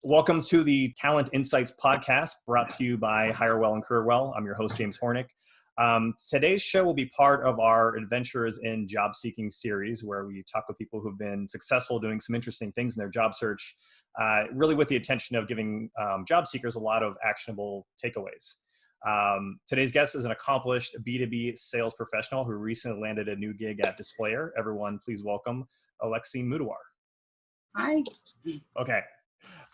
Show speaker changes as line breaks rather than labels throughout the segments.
Welcome to the Talent Insights podcast brought to you by Hirewell and Careerwell. I'm your host, James Hornick. Today's show will be part of our Adventures in Job Seeking series, where we talk with people who've been successful doing some interesting things in their job search, really with the intention of giving job seekers a lot of actionable takeaways. Today's guest is an accomplished B2B sales professional who recently landed a new gig at Displayr. Everyone, please welcome Alexine Mudawar.
Hi.
Okay.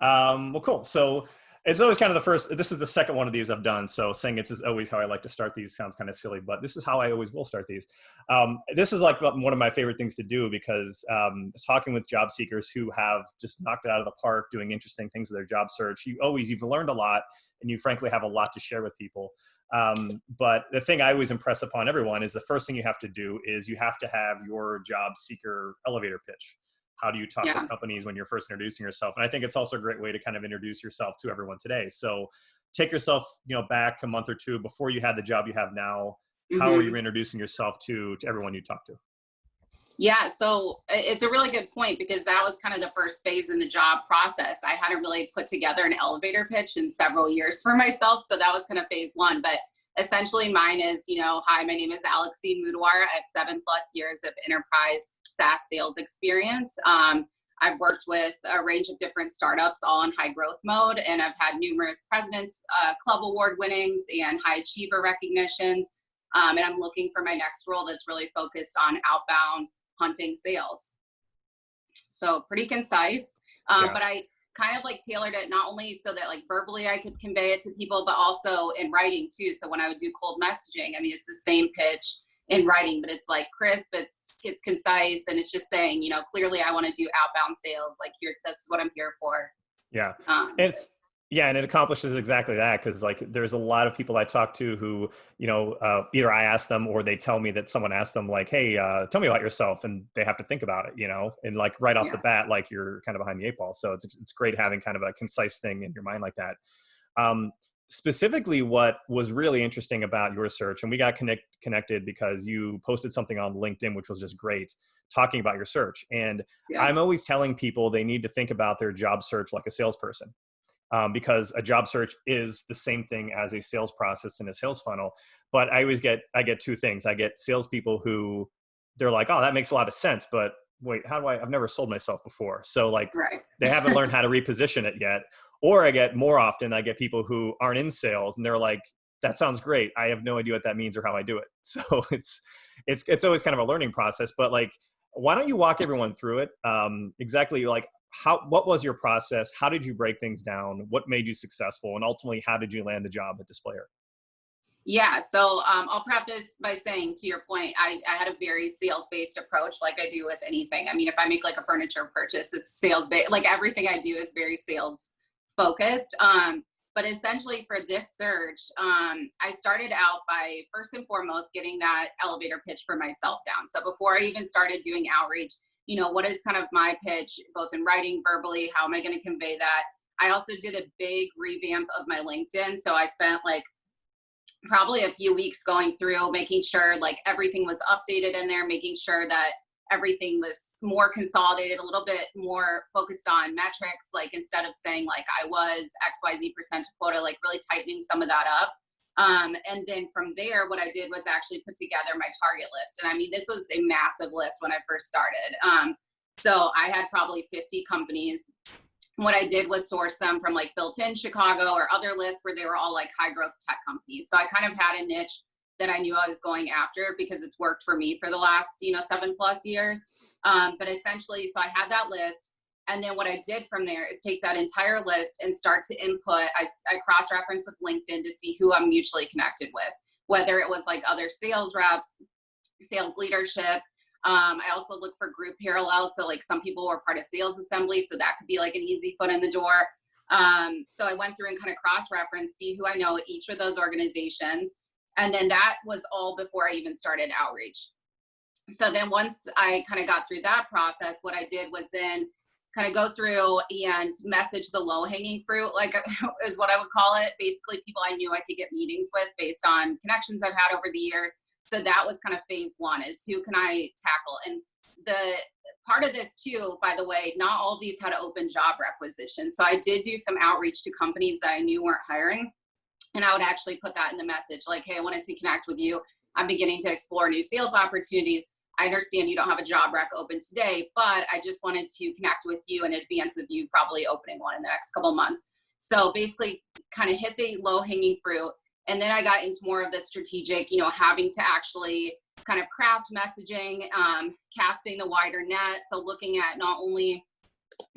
Well, cool. So it's always kind of this is the second one of these I've done. So saying it's always how I like to start these sounds kind of silly, but this is how I always will start these. This is like one of my favorite things to do because talking with job seekers who have just knocked it out of the park, doing interesting things with their job search, you've learned a lot and you frankly have a lot to share with people. But the thing I always impress upon everyone is the first thing you have to do is you have to have your job seeker elevator pitch. How do you talk to companies when you're first introducing yourself? And I think it's also a great way to kind of introduce yourself to everyone today. So take yourself, back a month or two before you had the job you have now. How are you introducing yourself to everyone you talk to?
Yeah, so it's a really good point because that was kind of the first phase in the job process. I hadn't really put together an elevator pitch in several years for myself. So that was kind of phase one. But essentially mine is, hi, my name is Alexine Mudawar. I have 7+ years of enterprise SaaS sales experience. I've worked with a range of different startups, all in high growth mode, and I've had numerous presidents club award winnings and high achiever recognitions. And I'm looking for my next role that's really focused on outbound hunting sales. So pretty concise, but I kind of tailored it not only so that verbally I could convey it to people, but also in writing too. So when I would do cold messaging, it's the same pitch in writing, but it's crisp, it's concise, and it's just saying, clearly I want to do outbound sales. This is what I'm here for.
Yeah. And it accomplishes exactly that. Cause there's a lot of people I talk to who, either I ask them or they tell me that someone asked them hey, tell me about yourself. And they have to think about it, and right off the bat, you're kind of behind the 8 ball. So it's great having kind of a concise thing in your mind like that. Specifically, what was really interesting about your search, and we got connected because you posted something on LinkedIn, which was just great, talking about your search. And I'm always telling people they need to think about their job search like a salesperson, because a job search is the same thing as a sales process in a sales funnel. But I get two things. I get salespeople who they're like, oh, that makes a lot of sense, but wait, I've never sold myself before. So they haven't learned how to reposition it yet. Or I get people who aren't in sales and they're like, that sounds great. I have no idea what that means or how I do it. So it's always kind of a learning process, but why don't you walk everyone through it? Exactly. What was your process? How did you break things down? What made you successful? And ultimately, how did you land the job at Displayr?
Yeah. So I'll preface by saying, to your point, I had a very sales-based approach like I do with anything. If I make a furniture purchase, it's sales-based. Everything I do is very sales focused. But essentially for this search, I started out by first and foremost getting that elevator pitch for myself down. So before I even started doing outreach, what is kind of my pitch, both in writing, verbally, how am I going to convey that? I also did a big revamp of my LinkedIn. So I spent probably a few weeks going through, making sure everything was updated in there, making sure that everything was more consolidated, a little bit more focused on metrics, instead of saying I was XYZ percent quota, really tightening some of that up. And then from there, what I did was actually put together my target list. And this was a massive list when I first started. So I had probably 50 companies. What I did was source them from Built-in Chicago or other lists where they were all high growth tech companies. So I kind of had a niche that I knew I was going after because it's worked for me for the last, 7+ years. But essentially, so I had that list. And then what I did from there is take that entire list and start to input. I cross-reference with LinkedIn to see who I'm mutually connected with, whether it was other sales reps, sales leadership. I also look for group parallels. So some people were part of sales assembly. So that could be an easy foot in the door. So I went through and kind of cross-reference, see who I know at each of those organizations. And then that was all before I even started outreach. So then once I kind of got through that process, what I did was then kind of go through and message the low-hanging fruit, is what I would call it. Basically, people I knew I could get meetings with based on connections I've had over the years. So that was kind of phase one, is who can I tackle? And the part of this too, by the way, not all of these had open job requisitions. So I did do some outreach to companies that I knew weren't hiring. And I would actually put that in the message, like, hey, I wanted to connect with you. I'm beginning to explore new sales opportunities. I understand you don't have a job rec open today, but I just wanted to connect with you in advance of you probably opening one in the next couple of months. So basically kind of hit the low hanging fruit. And then I got into more of the strategic, having to actually kind of craft messaging, casting the wider net. So looking at not only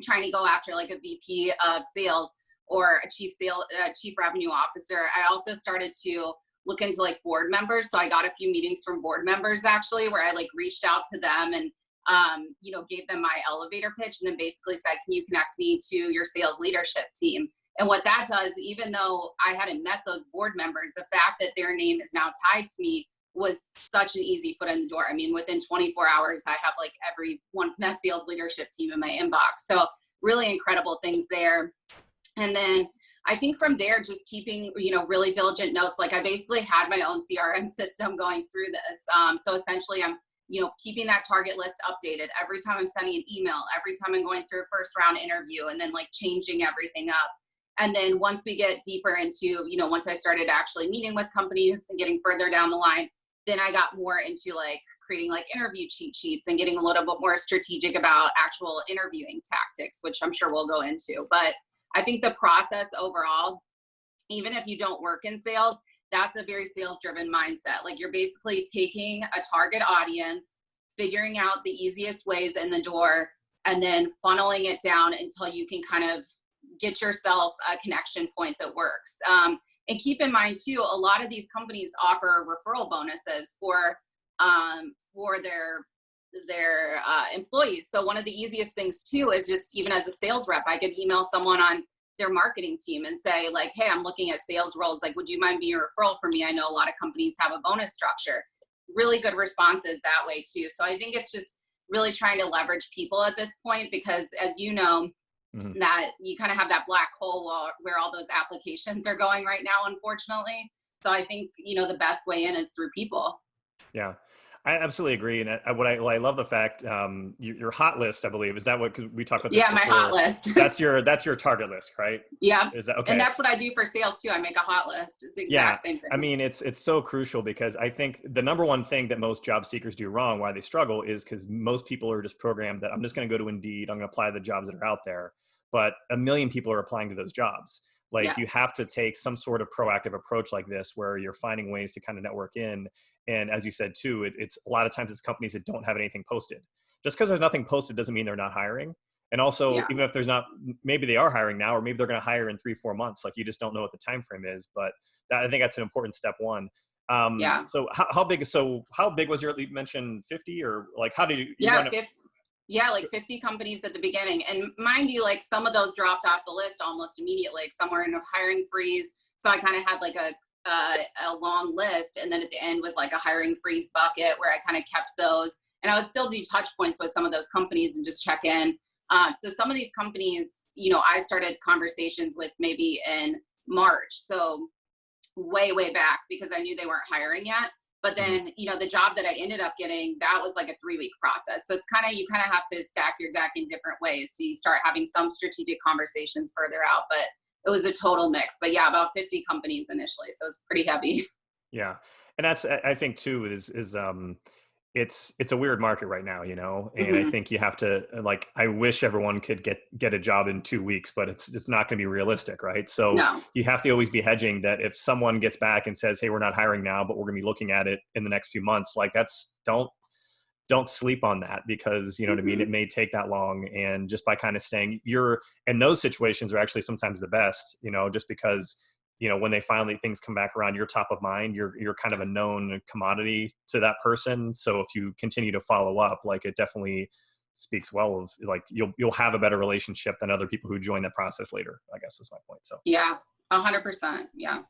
trying to go after like a VP of sales or a chief revenue officer, I also started to look into like board members. So I got a few meetings from board members actually, where I like reached out to them and, gave them my elevator pitch and then basically said, can you connect me to your sales leadership team? And what that does, even though I hadn't met those board members, the fact that their name is now tied to me was such an easy foot in the door. I mean, within 24 hours, I have like everyone from that sales leadership team in my inbox. So really incredible things there. And then I think from there, just keeping, really diligent notes. Like I basically had my own CRM system going through this. So essentially I'm, keeping that target list updated every time I'm sending an email, every time I'm going through a first round interview, and then like changing everything up. And then once we get deeper into, once I started actually meeting with companies and getting further down the line, then I got more into like creating like interview cheat sheets and getting a little bit more strategic about actual interviewing tactics, which I'm sure we'll go into. But I think the process overall, even if you don't work in sales, that's a very sales-driven mindset. Like you're basically taking a target audience, figuring out the easiest ways in the door, and then funneling it down until you can kind of get yourself a connection point that works. And keep in mind too, a lot of these companies offer referral bonuses for their employees. So one of the easiest things too is just even as a sales rep, I could email someone on their marketing team and say like, hey, I'm looking at sales roles. Like, would you mind being a referral for me? I know a lot of companies have a bonus structure. Really good responses that way too. So I think it's just really trying to leverage people at this point, because as you know, that you kind of have that black hole where all those applications are going right now, unfortunately. So I think, the best way in is through people.
Yeah, I absolutely agree. And I love the fact, your hot list, I believe, is that what, 'cause we talked about this
before. My hot list.
That's your target list, right?
Yeah.
Is that okay?
And that's what I do for sales too. I make a hot list. It's the exact same thing.
I mean, it's so crucial, because I think the number one thing that most job seekers do wrong, why they struggle, is because most people are just programmed that I'm just going to go to Indeed, I'm going to apply the jobs that are out there. But a million people are applying to those jobs. Like
Yes.
You have to take some sort of proactive approach like this, where you're finding ways to kind of network in. And as you said too, it's a lot of times it's companies that don't have anything posted. Just because there's nothing posted doesn't mean they're not hiring. And also, even if there's not, maybe they are hiring now, or maybe they're going to hire in 3-4 months. Like you just don't know what the time frame is. But I think that's an important step one. So how big was you mentioned 50, or like how did you
like 50 companies at the beginning. And mind you, like some of those dropped off the list almost immediately. Like some were in a hiring freeze. So I kind of had like a long list. And then at the end was like a hiring freeze bucket where I kind of kept those. And I would still do touch points with some of those companies and just check in. So some of these companies, I started conversations with maybe in March. So way, way back, because I knew they weren't hiring yet. But then, the job that I ended up getting, that was like a 3-week process. So it's you kind of have to stack your deck in different ways. So you start having some strategic conversations further out, but it was a total mix. But yeah, about 50 companies initially. So it's pretty heavy.
Yeah. And that's, I think too, is it's a weird market right now, and I think you have to, like, I wish everyone could get a job in 2 weeks, but it's not going to be realistic. Right. So you have to always be hedging that if someone gets back and says, hey, we're not hiring now, but we're going to be looking at it in the next few months, like don't sleep on that, because you know what I mean? It may take that long. And just by kind of staying, and those situations are actually sometimes the best, just because when they finally things come back around, you're top of mind, you're kind of a known commodity to that person. So if you continue to follow up, like it definitely speaks well of like, you'll have a better relationship than other people who join the process later, I guess is my point. So
yeah, 100%. Yeah.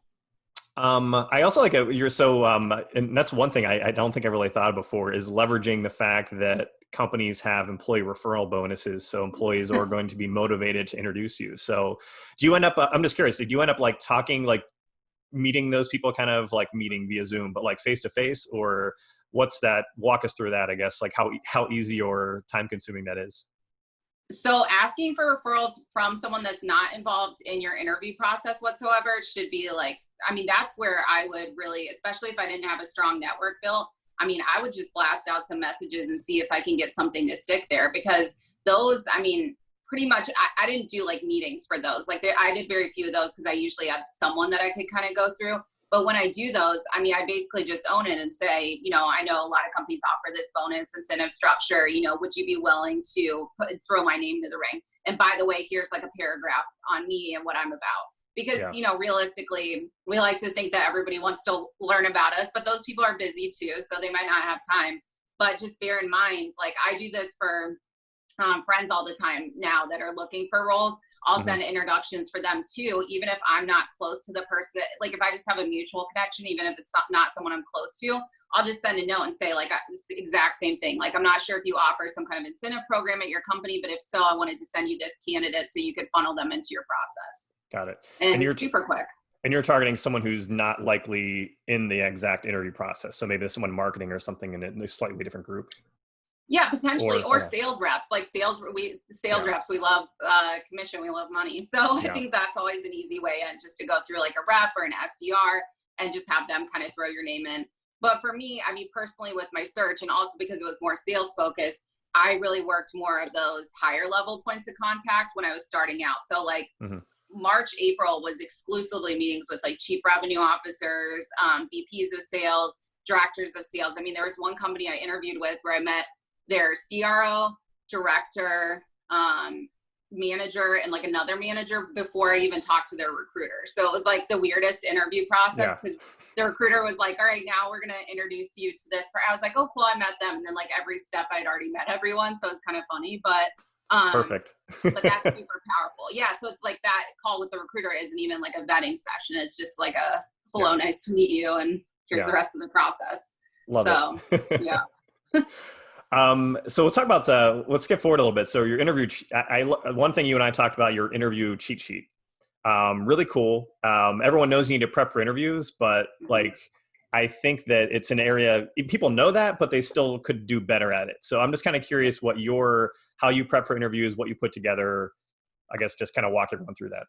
I also like and that's one thing I don't think I really thought of before, is leveraging the fact that companies have employee referral bonuses. So employees are going to be motivated to introduce you. So do you end up, I'm just curious, did you end up like talking, like meeting those people, kind of like meeting via Zoom, but like face to face, or what's that? Walk us through that, I guess, like how easy or time consuming that is.
So asking for referrals from someone that's not involved in your interview process whatsoever should be like, I mean, that's where I would really, especially if I didn't have a strong network built, I mean, I would just blast out some messages and see if I can get something to stick there, because those, I mean, pretty much, I didn't do like meetings for those. Like I did very few of those because I usually had someone that I could kind of go through. But when I do those, I mean, I basically just own it and say, you know, I know a lot of companies offer this bonus incentive structure, you know, would you be willing to throw my name to the ring? And by the way, here's like a paragraph on me and what I'm about. Because, you know, realistically, we like to think that everybody wants to learn about us, but those people are busy too, so they might not have time. But just bear in mind, like I do this for friends all the time now that are looking for roles. I'll send introductions for them too, even if I'm not close to the person. Like if I just have a mutual connection, even if it's not someone I'm close to, I'll just send a note and say like it's the exact same thing. Like, I'm not sure if you offer some kind of incentive program at your company, but if so, I wanted to send you this candidate so you could funnel them into your process.
Got it.
And you're super quick.
And you're targeting someone who's not likely in the exact interview process. So maybe there's someone marketing or something in a slightly different group.
Yeah, potentially, or sales reps. Like sales reps, we love commission, we love money. So I think that's always an easy way in, just to go through like a rep or an SDR and just have them kind of throw your name in. But for me, I mean, personally with my search, and also because it was more sales focused, I really worked more of those higher level points of contact when I was starting out. So like March, April was exclusively meetings with like chief revenue officers, VPs of sales, directors of sales. I mean, there was one company I interviewed with where I met their CRO, director, manager, and like another manager before I even talked to their recruiter. So it was like the weirdest interview process, because the recruiter was like, all right, now we're going to introduce you to this. I was like, oh, cool, I met them. And then like every step I'd already met everyone. So it was kind of funny, but
perfect.
but that's super powerful. Yeah. So it's like that call with the recruiter isn't even like a vetting session. It's just like a hello, nice to meet you, and here's the rest of the process.
Love it.
Yeah.
So we'll talk about, let's skip forward a little bit. So your interview, one thing you and I talked about, your interview cheat sheet, really cool. Everyone knows you need to prep for interviews, but like, I think that it's an area people know that, but they still could do better at it. So I'm just kind of curious how you prep for interviews, what you put together. I guess just kind of walk everyone through that.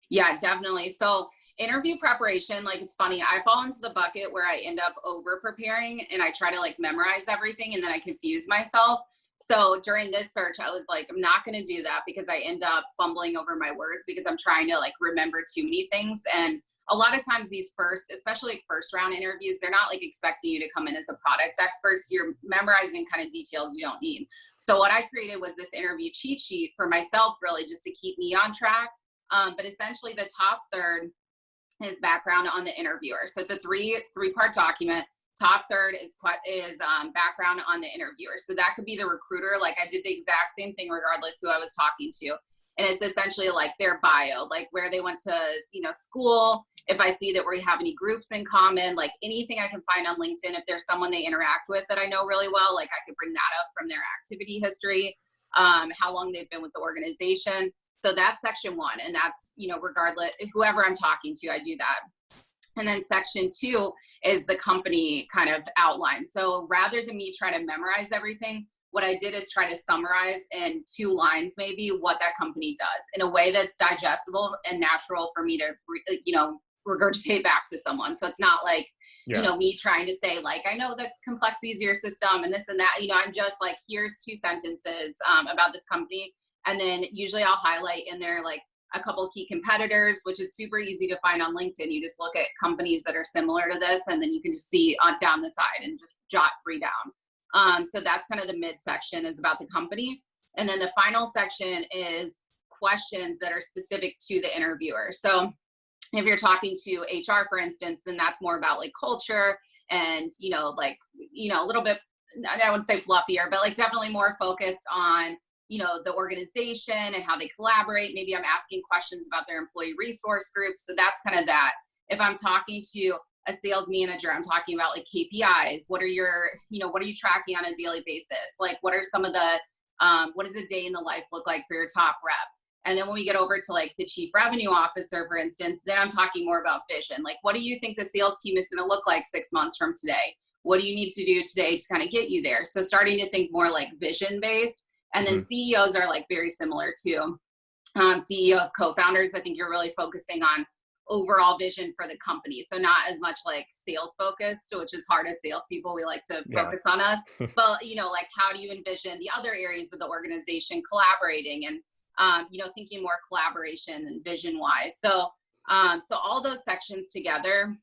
Yeah, definitely. So interview preparation, like it's funny, I fall into the bucket where I end up over preparing and I try to like memorize everything and then I confuse myself. So during this search, I was like, I'm not going to do that, because I end up fumbling over my words because I'm trying to like remember too many things. And a lot of times these especially like first round interviews, they're not like expecting you to come in as a product expert. So you're memorizing kind of details you don't need. So what I created was this interview cheat sheet for myself, really just to keep me on track. But essentially the top third is background on the interviewer. So it's a three-part document. Top third is background on the interviewer. So that could be the recruiter. Like I did the exact same thing regardless who I was talking to. And it's essentially like their bio, like where they went to, school. If I see that we have any groups in common, like anything I can find on LinkedIn, if there's someone they interact with that I know really well, like I could bring that up from their activity history, how long they've been with the organization. So that's section one. And that's, regardless, whoever I'm talking to, I do that. And then section two is the company kind of outline. So rather than me try to memorize everything, what I did is try to summarize in 2 lines, maybe, what that company does in a way that's digestible and natural for me to, regurgitate back to someone. So it's not like, me trying to say like, I know the complexities of your system and this and that, I'm just like, here's 2 sentences about this company. And then usually I'll highlight in there like a couple key competitors, which is super easy to find on LinkedIn. You just look at companies that are similar to this, and then you can just see on down the side and just jot 3 down. So that's kind of the mid section is about the company. And then the final section is questions that are specific to the interviewer. So if you're talking to HR, for instance, then that's more about like culture and, a little bit, I wouldn't say fluffier, but like definitely more focused on, the organization and how they collaborate. Maybe I'm asking questions about their employee resource groups. So that's kind of that. If I'm talking to a sales manager, I'm talking about like KPIs. What are you tracking on a daily basis? Like, what are some of the, what does a day in the life look like for your top rep? And then when we get over to like the chief revenue officer, for instance, then I'm talking more about vision. Like, what do you think the sales team is going to look like 6 months from today? what do you need to do today to kind of get you there? So starting to think more like vision based. And then
Mm-hmm.
CEOs are like very similar too. CEOs, co-founders, I think you're really focusing on overall vision for the company. So not as much like sales focused, which is hard as salespeople. We like to focus on us, but like how do you envision the other areas of the organization collaborating and, thinking more collaboration and vision wise. So all those sections together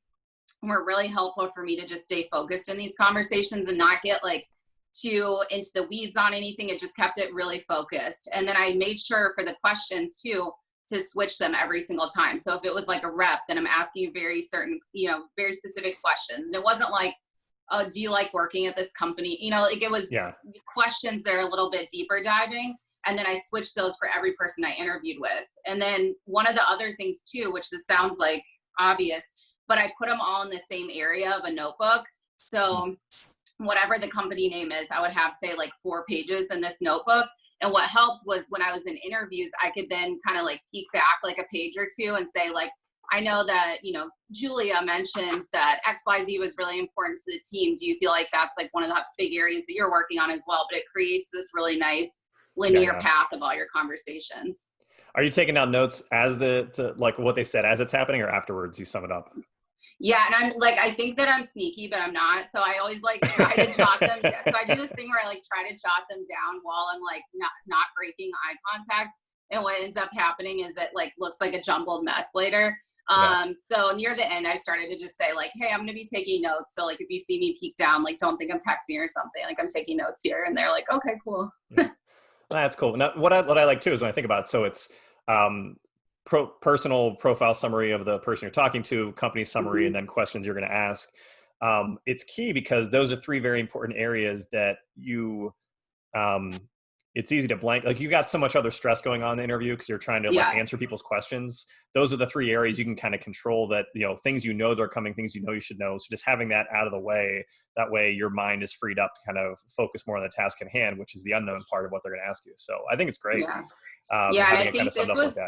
were really helpful for me to just stay focused in these conversations and not get like too into the weeds on anything. It just kept it really focused. And then I made sure for the questions too, to switch them every single time. So if it was like a rep, then I'm asking you very certain, very specific questions. And it wasn't like, oh, do you like working at this company? Like it was questions that are a little bit deeper diving. And then I switched those for every person I interviewed with. And then one of the other things too, which this sounds like obvious, but I put them all in the same area of a notebook. So whatever the company name is, I would have say like 4 pages in this notebook. And what helped was when I was in interviews, I could then kind of like peek back like a page or two and say like, I know that, Julia mentioned that XYZ was really important to the team. Do you feel like that's like one of the big areas that you're working on as well? But it creates this really nice linear path of all your conversations.
Are you taking down notes as like what they said as it's happening, or afterwards you sum it up?
Yeah. And I'm like, I think that I'm sneaky, but I'm not. So I always like try to jot them. So I do this thing where I like try to jot them down while I'm like not breaking eye contact. And what ends up happening is it like looks like a jumbled mess later. So near the end, I started to just say like, hey, I'm going to be taking notes. So like, if you see me peek down, like, don't think I'm texting or something, like I'm taking notes here. And they're like, okay, cool.
That's cool. Now, what I like too is when I think about it, so it's personal profile summary of the person you're talking to, company summary, and then questions you're going to ask. It's key because those are 3 very important areas that you, it's easy to blank. Like you got so much other stress going on in the interview because you're trying to like answer people's questions. Those are the 3 areas you can kind of control that, things they're coming, things you should know. So just having that out of the way, that way your mind is freed up to kind of focus more on the task at hand, which is the unknown part of what they're going to ask you. So I think it's great.
And
I
think this was,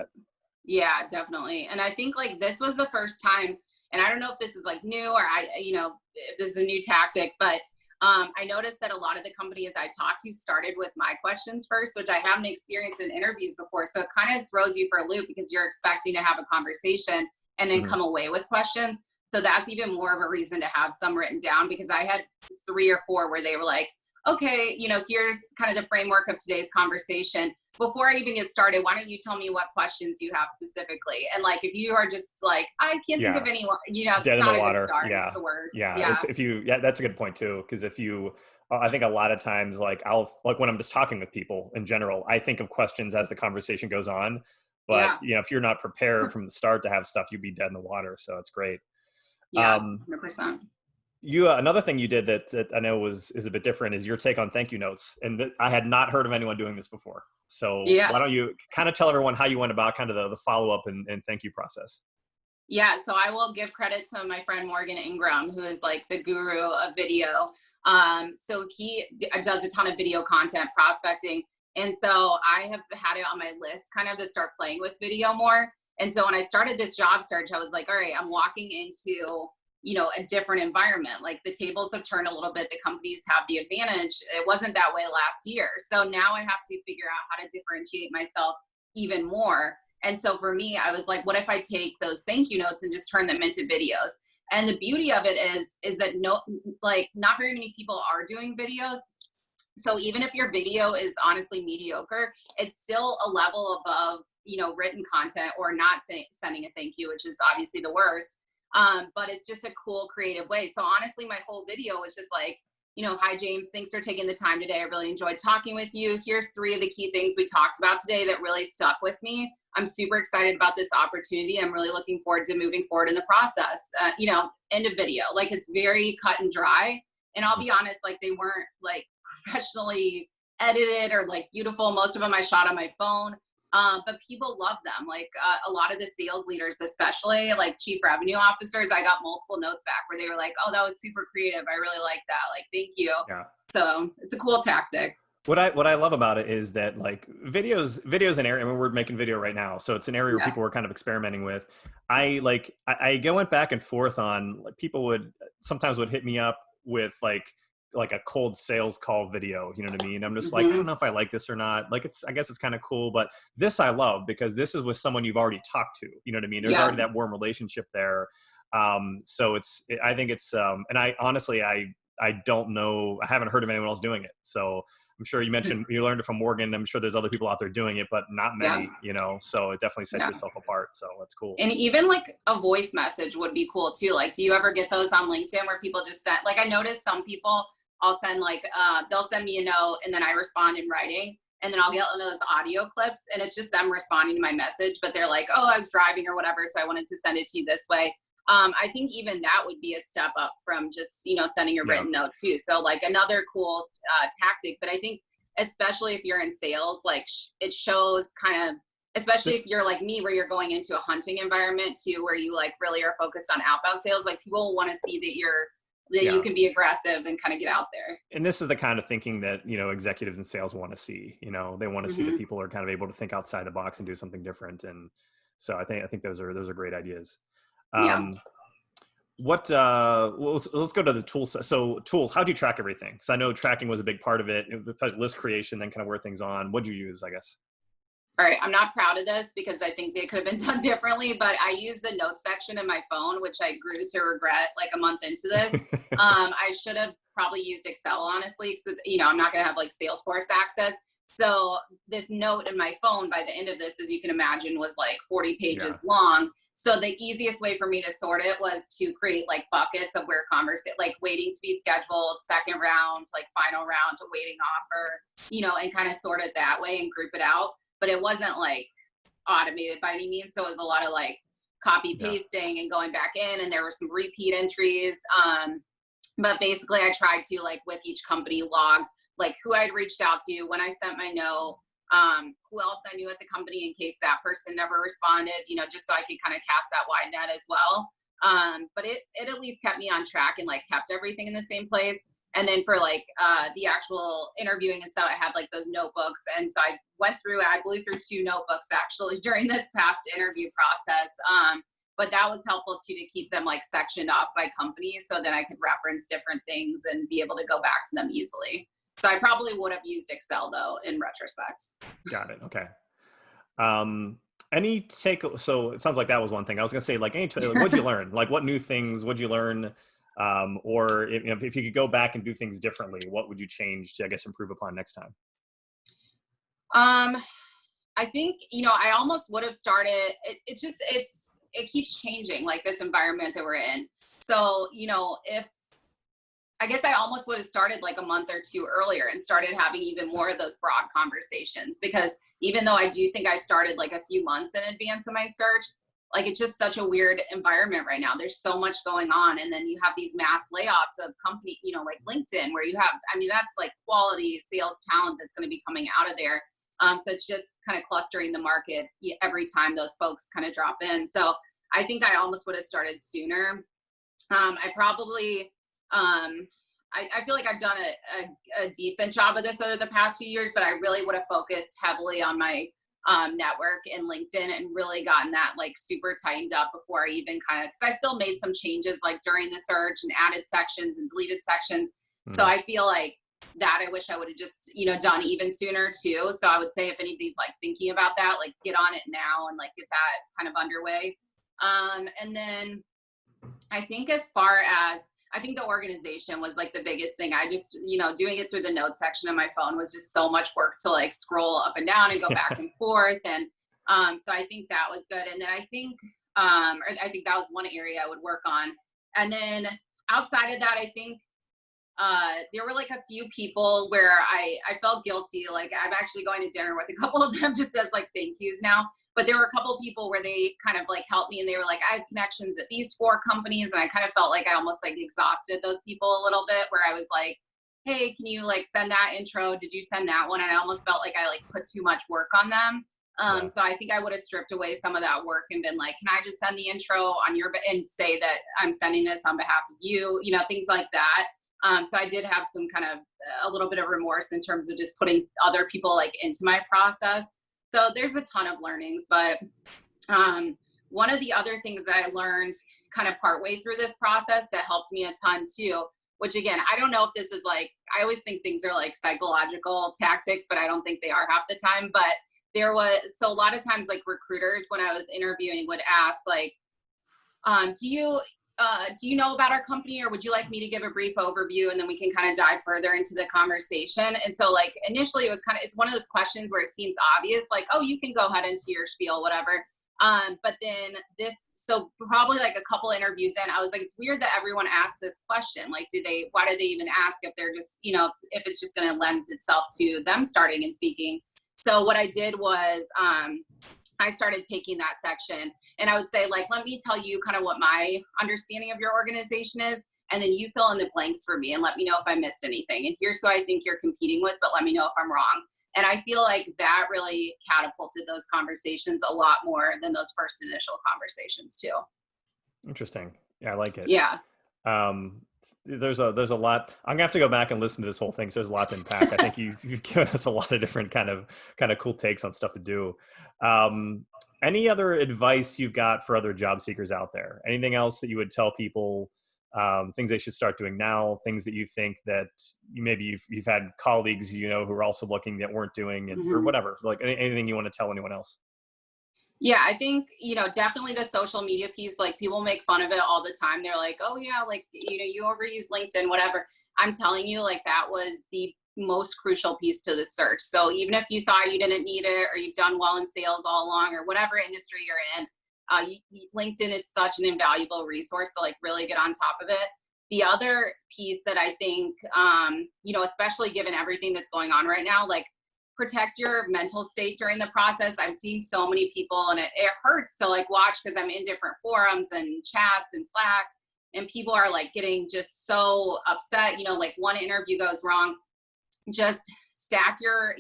yeah, definitely. And I think like this was the first time, and I don't know if this is like new or if this is a new tactic, but I noticed that a lot of the companies I talked to started with my questions first, which I haven't experienced in interviews before. So it kind of throws you for a loop because you're expecting to have a conversation and then come away with questions. So that's even more of a reason to have some written down, because I had 3 or 4 where they were like, okay, here's kind of the framework of today's conversation. Before I even get started, why don't you tell me what questions you have specifically? And like, if you are just like, I can't think of anyone,
dead
it's
in
not
the
a
water.
good start. It's the worst.
That's a good point too. Because if you, I think a lot of times, like when I'm just talking with people in general, I think of questions as the conversation goes on. But if you're not prepared from the start to have stuff, you'd be dead in the water. So it's great.
100%.
Another thing you did that I know is a bit different is your take on thank you notes. And I had not heard of anyone doing this before. So why don't you kind of tell everyone how you went about kind of the follow-up and thank you process?
Yeah, so I will give credit to my friend Morgan Ingram, who is like the guru of video. So he does a ton of video content prospecting. And so I have had it on my list kind of to start playing with video more. And so when I started this job search, I was like, all right, I'm walking into a different environment. Like the tables have turned a little bit. The companies have the advantage. It wasn't that way last year. So now I have to figure out how to differentiate myself even more. And so for me, I was like, what if I take those thank you notes and just turn them into videos? And the beauty of it is that not very many people are doing videos. So even if your video is honestly mediocre, it's still a level above, written content or not sending a thank you, which is obviously the worst. But it's just a cool, creative way. So honestly, my whole video was just like, hi, James, thanks for taking the time today. I really enjoyed talking with you. Here's 3 of the key things we talked about today that really stuck with me. I'm super excited about this opportunity. I'm really looking forward to moving forward in the process. End of video. Like it's very cut and dry. And I'll be honest, like they weren't like professionally edited or like beautiful. Most of them I shot on my phone. But people love them. Like a lot of the sales leaders, especially like chief revenue officers, I got multiple notes back where they were like, oh, that was super creative. I really like that. Like, thank you. Yeah. So it's a cool tactic.
What I love about it is that like videos an area. I mean, we're making video right now. So it's an area where people were kind of experimenting with. I went back and forth on like people sometimes would hit me up with like a cold sales call video, you know what I mean? I'm just like, I
Mm-hmm.
don't know if I like this or not. Like I guess it's kind of cool, but this I love because this is with someone you've already talked to, you know what I mean? There's
Yeah.
already that warm relationship there. So I think it's, and I honestly, I don't know, I haven't heard of anyone else doing it. So I'm sure you mentioned you learned it from Morgan. I'm sure there's other people out there doing it, but not
Yeah.
many, you know, so it definitely sets
Yeah.
yourself apart. So that's cool.
And even like a voice message would be cool too. Like, do you ever get those on LinkedIn where people just send, like, I noticed some people, I'll send like, they'll send me a note and then I respond in writing, and then I'll get one of those audio clips and it's just them responding to my message, but they're like, oh, I was driving or whatever, so I wanted to send it to you this way. I think even that would be a step up from just, you know, sending a written note too. So like another cool tactic, but I think especially if you're in sales, like it shows kind of, especially if you're like me, where you're going into a hunting environment too, where you like really are focused on outbound sales, like people want to see that you can be aggressive and kind of get out there.
And this is the kind of thinking that, you know, executives in sales want to see, you know, they want to see that people are kind of able to think outside the box and do something different. And so I think those are great ideas.
Yeah.
Let's go to the tools. So tools, how do you track everything? Because I know tracking was a big part of it. It was list creation, then kind of where things on. What'd you use, I guess?
All right, I'm not proud of this because I think they could have been done differently, but I use the notes section in my phone, which I grew to regret like a month into this. I should have probably used Excel, honestly, because, you know, I'm not going to have like Salesforce access. So this note in my phone by the end of this, as you can imagine, was like 40 pages long. So the easiest way for me to sort it was to create like buckets of where like waiting to be scheduled, second round, like final round, to waiting offer, you know, and kind of sort it that way and group it out. But it wasn't like automated by any means. So it was a lot of like copy pasting and going back in, and there were some repeat entries. But basically I tried to, like, with each company, log like who I'd reached out to, when I sent my note, who else I knew at the company in case that person never responded, you know, just so I could kind of cast that wide net as well. But it at least kept me on track and like kept everything in the same place. And then for like the actual interviewing and stuff, I had like those notebooks. And so I blew through 2 notebooks actually during this past interview process. But that was helpful too, to keep them like sectioned off by companies, so that I could reference different things and be able to go back to them easily. So I probably would have used Excel though, in retrospect.
Got it. Okay. So it sounds like that was one thing. I was going to say, like, what'd you learn? Like, what new things would you learn? Or if you could go back and do things differently, what would you change to, I guess, improve upon next time?
I think, you know, I almost would have started, it keeps changing, like this environment that we're in. So, you know, I guess I almost would have started like a month or 2 earlier and started having even more of those broad conversations, because even though I do think I started like a few months in advance of my search, like it's just such a weird environment right now. There's so much going on. And then you have these mass layoffs of company, you know, like LinkedIn, where you have, I mean, that's like quality sales talent that's going to be coming out of there. So it's just kind of clustering the market every time those folks kind of drop in. So I think I almost would have started sooner. I probably, I feel like I've done a decent job of this over the past few years, but I really would have focused heavily on my network and LinkedIn, and really gotten that like super tightened up before I even because I still made some changes like during the search and added sections and deleted sections. So I feel like that I wish I would have just, you know, done even sooner too. So I would say if anybody's like thinking about that, like get on it now and like get that kind of underway. And then I think I think the organization was like the biggest thing. I just, you know, doing it through the notes section of my phone was just so much work to like scroll up and down and go back and forth. And so I think that was good. And then I think that was one area I would work on. And then outside of that, I think there were like a few people where I felt guilty. Like I'm actually going to dinner with a couple of them just as like thank yous now. But there were a couple of people where they kind of like helped me, and they were like, I have connections at these 4 companies. And I kind of felt like I almost like exhausted those people a little bit, where I was like, hey, can you like send that intro? Did you send that one? And I almost felt like I like put too much work on them. So I think I would have stripped away some of that work and been like, can I just send the intro on and say that I'm sending this on behalf of you, you know, things like that. So I did have some kind of a little bit of remorse in terms of just putting other people like into my process. So there's a ton of learnings, but one of the other things that I learned kind of partway through this process that helped me a ton too which again, I don't know if this is like, I always think things are like psychological tactics, but I don't think they are half the time. But so a lot of times like recruiters, when I was interviewing, would ask like, do you know about our company, or would you like me to give a brief overview and then we can kind of dive further into the conversation? And so like initially it was it's one of those questions where it seems obvious, like, oh, you can go ahead into your spiel, whatever. But then so probably like a couple interviews in, I was like, it's weird that everyone asked this question. Like, why do they even ask if they're just, if it's just going to lend itself to them starting and speaking? So what I did was, I started taking that section, and I would say, like, let me tell you kind of what my understanding of your organization is, and then you fill in the blanks for me and let me know if I missed anything. And here's who I think you're competing with, but let me know if I'm wrong. And I feel like that really catapulted those conversations a lot more than those first initial conversations too.
Interesting. Yeah, I like it.
Yeah.
There's a lot. I'm gonna have to go back and listen to this whole thing. So there's a lot to unpack. I think you've given us a lot of different kind of cool takes on stuff to do. Any other advice you've got for other job seekers out there? Anything else that you would tell people? Things they should start doing now, things that you think that maybe you've had colleagues, who are also looking that weren't doing, and or whatever, like anything you want to tell anyone else?
Yeah, I think, definitely the social media piece, like people make fun of it all the time. They're like, oh yeah, like, you overuse LinkedIn, whatever. I'm telling you, like that was the most crucial piece to the search. So even if you thought you didn't need it, or you've done well in sales all along, or whatever industry you're in, LinkedIn is such an invaluable resource to like really get on top of it. The other piece that I think, especially given everything that's going on right now, like protect your mental state during the process. I've seen so many people, and it hurts to like watch, because I'm in different forums and chats and Slacks, and people are like getting just so upset, like one interview goes wrong. Just stack your,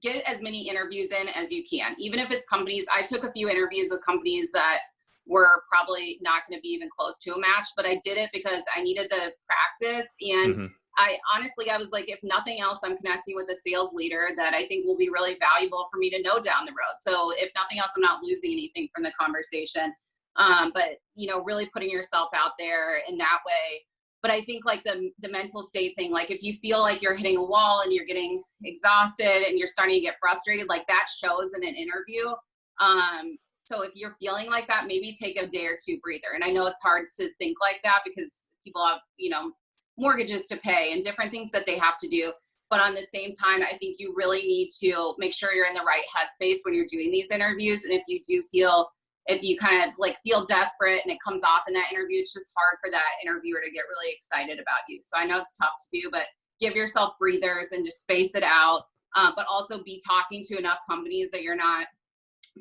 get as many interviews in as you can, even if it's companies. I took a few interviews with companies that were probably not going to be even close to a match, but I did it because I needed the practice. And I was like, if nothing else, I'm connecting with a sales leader that I think will be really valuable for me to know down the road. So if nothing else, I'm not losing anything from the conversation. But really putting yourself out there in that way. But I think like the mental state thing, like if you feel like you're hitting a wall and you're getting exhausted and you're starting to get frustrated, like that shows in an interview. So if you're feeling like that, maybe take a day or two breather. And I know it's hard to think like that because people have, mortgages to pay and different things that they have to do. But on the same time, I think you really need to make sure you're in the right headspace when you're doing these interviews. And if you kind of like feel desperate and it comes off in that interview, it's just hard for that interviewer to get really excited about you. So I know it's tough to do, but give yourself breathers and just space it out. But also be talking to enough companies that you're not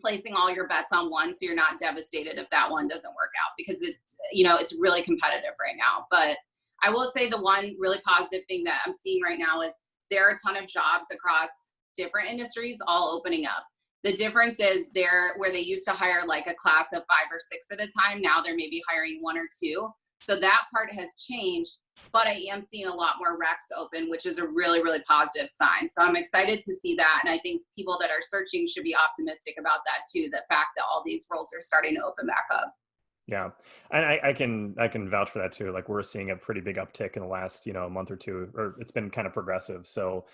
placing all your bets on one, so you're not devastated if that one doesn't work out, because it's really competitive right now. But I will say the one really positive thing that I'm seeing right now is there are a ton of jobs across different industries all opening up. The difference is where they used to hire like a class of 5 or 6 at a time, now they're maybe hiring 1 or 2. So that part has changed, but I am seeing a lot more recs open, which is a really, really positive sign. So I'm excited to see that. And I think people that are searching should be optimistic about that too, the fact that all these roles are starting to open back up.
Yeah. And I can vouch for that too. Like we're seeing a pretty big uptick in the last, month or two, or it's been kind of progressive. So,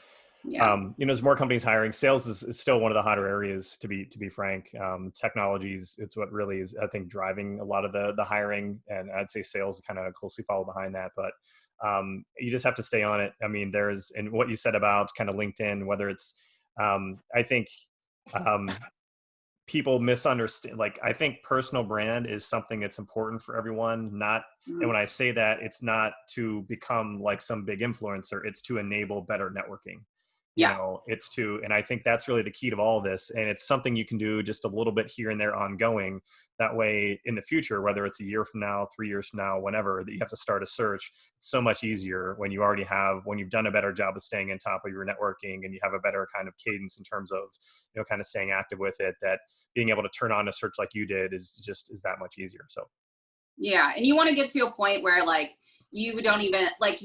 yeah.
There's more companies hiring. Sales is still one of the hotter areas, to be frank. Technologies, it's what really is, I think, driving a lot of the hiring. And I'd say sales kind of closely follow behind that. But you just have to stay on it. I mean, and what you said about kind of LinkedIn, whether it's, I think, people misunderstand. Like, I think personal brand is something that's important for everyone. And when I say that, it's not to become like some big influencer. It's to enable better networking.
Yes.
And I think that's really the key to all of this. And it's something you can do just a little bit here and there ongoing. That way in the future, whether it's a year from now, 3 years from now, whenever that you have to start a search, it's so much easier when you've done a better job of staying on top of your networking, and you have a better kind of cadence in terms of, kind of staying active with it, that being able to turn on a search like you did is that much easier. So.
Yeah. And you want to get to a point where like, you don't even like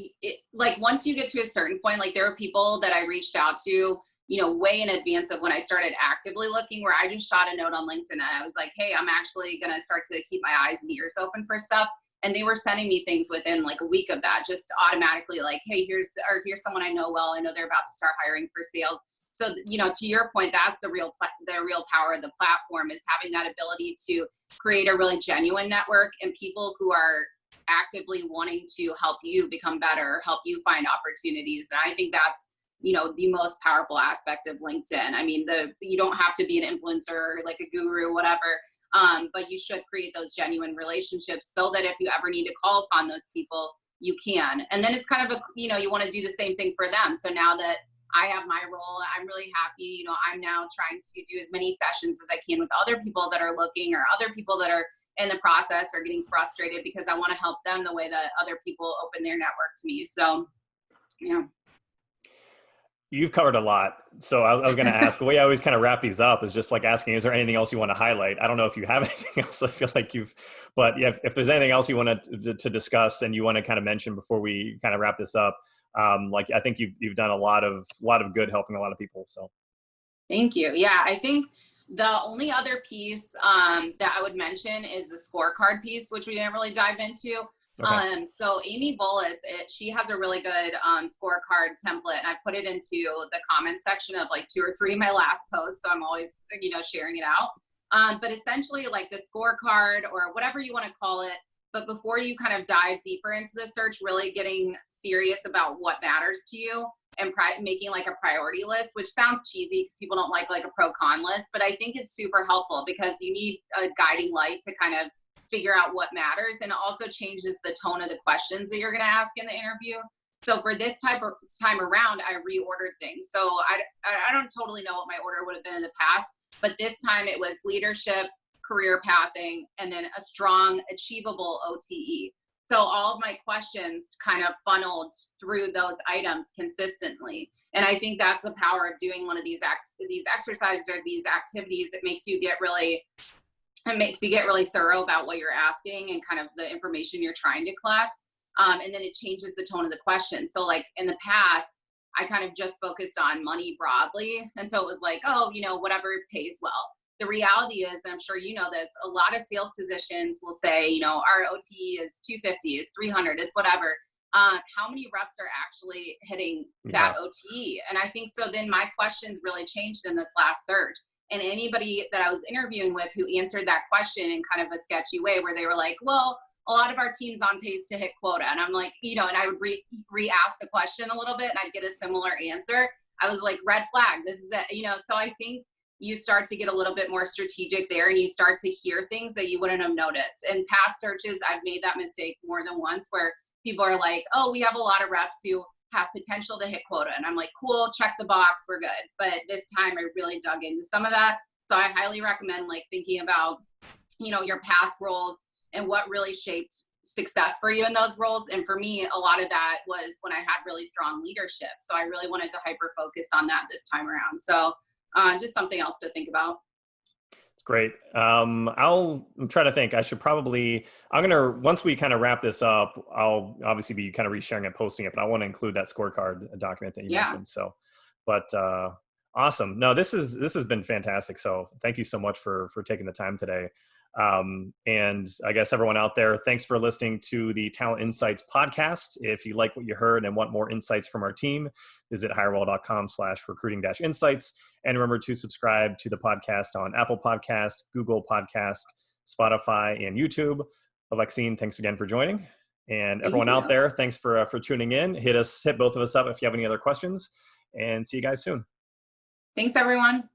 once you get to a certain point, like there are people that I reached out to, way in advance of when I started actively looking, where I just shot a note on LinkedIn and I was like, hey, I'm actually going to start to keep my eyes and ears open for stuff. And they were sending me things within like a week of that, just automatically like, hey, here's someone I know well. I know they're about to start hiring for sales. So, to your point, that's the real power of the platform, is having that ability to create a really genuine network and people who are actively wanting to help you become better, help you find opportunities. And I think that's, the most powerful aspect of LinkedIn. I mean, you don't have to be an influencer or like a guru, whatever, but you should create those genuine relationships so that if you ever need to call upon those people, you can. And then it's kind of you want to do the same thing for them. So now that I have my role, I'm really happy. I'm now trying to do as many sessions as I can with other people that are looking, or other people that are in the process or getting frustrated, because I want to help them the way that other people open their network to me. So, yeah.
You've covered a lot. So I was going to ask, the way I always kind of wrap these up is just like asking, is there anything else you want to highlight? I don't know if you have anything else. I feel like but yeah, if there's anything else you want to discuss and you want to kind of mention before we kind of wrap this up, like I think you've done a lot of good helping a lot of people. So.
Thank you. Yeah, I think the only other piece that I would mention is the scorecard piece, which we didn't really dive into. Okay. So Amy Bolus, she has a really good scorecard template, and I put it into the comments section of like 2 or 3 of my last posts. So I'm always, sharing it out. But essentially like the scorecard, or whatever you want to call it, but before you kind of dive deeper into the search, really getting serious about what matters to you and making like a priority list, which sounds cheesy because people don't like a pro-con list, but I think it's super helpful because you need a guiding light to kind of figure out what matters, and it also changes the tone of the questions that you're going to ask in the interview. So for this time around, I reordered things. So I don't totally know what my order would have been in the past, but this time it was leadership, career pathing, and then a strong, achievable OTE. So all of my questions kind of funneled through those items consistently. And I think that's the power of doing one of these exercises or these activities. It makes you get really thorough about what you're asking and kind of the information you're trying to collect. And then it changes the tone of the question. So like in the past, I kind of just focused on money broadly. And so it was like, oh, whatever pays well. The reality is, and I'm sure you know this, a lot of sales positions will say, our OTE is 250, is 300, is whatever. How many reps are actually hitting that OTE? And I think so then my questions really changed in this last search. And anybody that I was interviewing with who answered that question in kind of a sketchy way, where they were like, well, a lot of our team's on pace to hit quota. And I'm like, and I would re-ask the question a little bit and I'd get a similar answer. I was like, red flag, this is it, so I think you start to get a little bit more strategic there, and you start to hear things that you wouldn't have noticed. In past searches, I've made that mistake more than once, where people are like, oh, we have a lot of reps who have potential to hit quota. And I'm like, cool, check the box, we're good. But this time I really dug into some of that. So I highly recommend like thinking about, your past roles and what really shaped success for you in those roles. And for me, a lot of that was when I had really strong leadership. So I really wanted to hyper focus on that this time around. So just something else to think about.
It's great. I'm trying to think. Once we kind of wrap this up, I'll obviously be kind of resharing and posting it, but I want to include that scorecard document that you mentioned. So, but awesome. No, this has been fantastic. So thank you so much for taking the time today. And I guess everyone out there, thanks for listening to the Talent Insights podcast. If you like what you heard and want more insights from our team, visit hirewell.com/recruiting-insights. And remember to subscribe to the podcast on Apple Podcast, Google Podcast, Spotify, and YouTube. Alexine, thanks again for joining. And everyone out there, thanks for tuning in. Hit both of us up if you have any other questions, and see you guys soon.
Thanks, everyone.